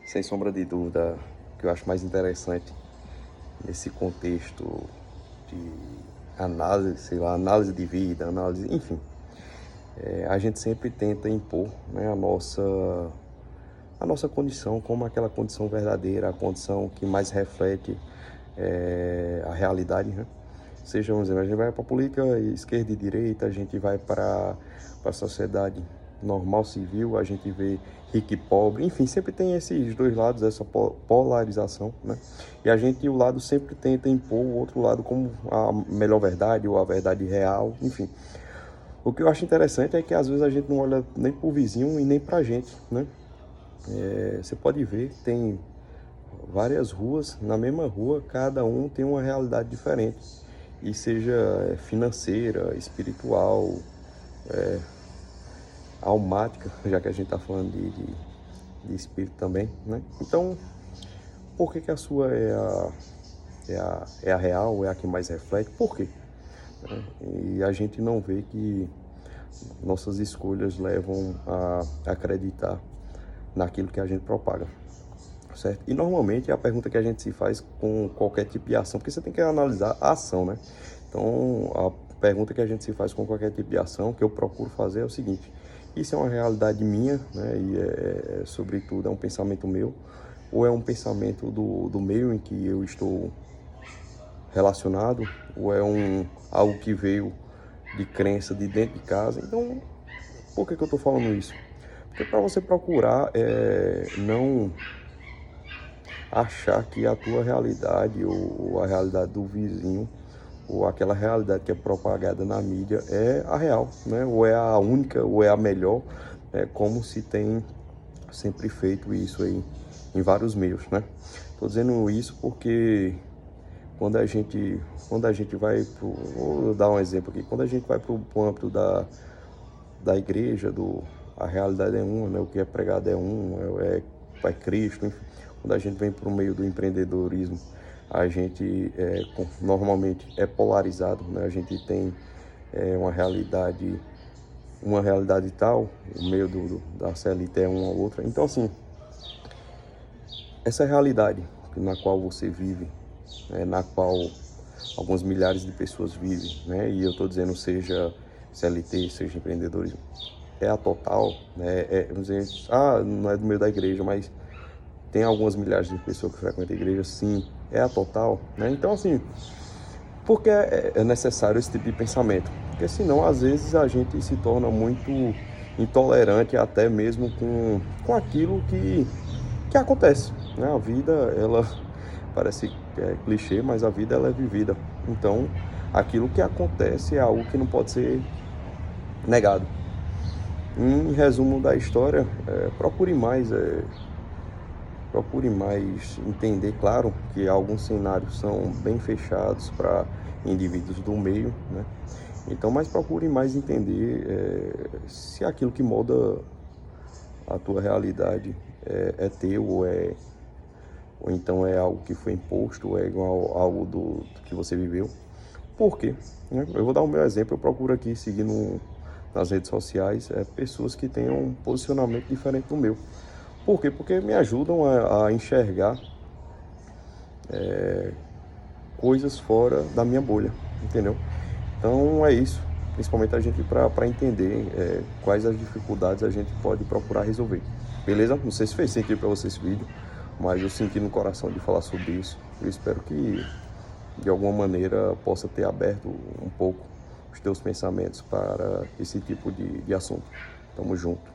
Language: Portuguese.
sem sombra de dúvida, o que eu acho mais interessante nesse contexto de análise, sei lá, análise de vida, análise, enfim, a gente sempre tenta impor, né, a nossa condição como aquela condição verdadeira, a condição que mais reflete a realidade, né? Seja, vamos dizer, a gente vai para a política esquerda e direita, a gente vai para a sociedade normal, civil, a gente vê rico e pobre, enfim, sempre tem esses dois lados, essa polarização, né? E a gente, o lado, sempre tenta impor o outro lado como a melhor verdade ou a verdade real, enfim. O que eu acho interessante é que às vezes a gente não olha nem pro vizinho e nem pra gente, né? Você pode ver, tem várias ruas, na mesma rua, cada um tem uma realidade diferente. E seja financeira, espiritual, almática, já que a gente está falando de espírito também, né? Então, por que a sua é a real, é a que mais reflete? Por quê? E a gente não vê que nossas escolhas levam a acreditar naquilo que a gente propaga, certo? E normalmente é a pergunta que a gente se faz com qualquer tipo de ação, porque você tem que analisar a ação, né? Então, a pergunta que a gente se faz com qualquer tipo de ação, que eu procuro fazer é o seguinte: isso é uma realidade minha, né? E sobretudo, é um pensamento meu, ou é um pensamento do meio em que eu estou relacionado, ou é algo que veio de crença de dentro de casa? Então, por que eu estou falando isso? Porque para você procurar não achar que a tua realidade ou a realidade do vizinho ou aquela realidade que é propagada na mídia é a real, né? Ou é a única, ou é a melhor, como se tem sempre feito isso aí em vários meios, né? Tô dizendo isso porque quando a gente vai vou dar um exemplo aqui, quando a gente vai pro âmbito da igreja, a realidade é uma, né? O que é pregado é é Cristo, enfim. Quando a gente vem para o meio do empreendedorismo, a gente normalmente é polarizado, né? A gente tem uma realidade tal, o meio da CLT é uma ou outra. Então, assim, essa realidade na qual você vive, na qual alguns milhares de pessoas vivem, né? E eu estou dizendo seja CLT, seja empreendedorismo, é a total, né? Vamos dizer, não é do meio da igreja, mas tem algumas milhares de pessoas que frequentam a igreja, sim, é a total, né? Então, assim, por que é necessário esse tipo de pensamento? Porque senão, às vezes, a gente se torna muito intolerante até mesmo com aquilo que acontece, né? A vida, ela parece clichê, mas a vida, ela é vivida. Então, aquilo que acontece é algo que não pode ser negado. Em resumo da história, procure mais entender, claro, que alguns cenários são bem fechados para indivíduos do meio, né? Então, mas procure mais entender se aquilo que molda a tua realidade é teu ou então é algo que foi imposto, ou é igual algo do que você viveu. Por quê? Né? Eu vou dar o meu exemplo, eu procuro aqui seguir nas redes sociais pessoas que tenham um posicionamento diferente do meu. Por quê? Porque me ajudam a enxergar coisas fora da minha bolha, entendeu? Então é isso, principalmente a gente para entender quais as dificuldades a gente pode procurar resolver. Beleza? Não sei se fez sentido para você esse vídeo, mas eu senti no coração de falar sobre isso. Eu espero que de alguma maneira possa ter aberto um pouco os teus pensamentos para esse tipo de assunto. Tamo junto.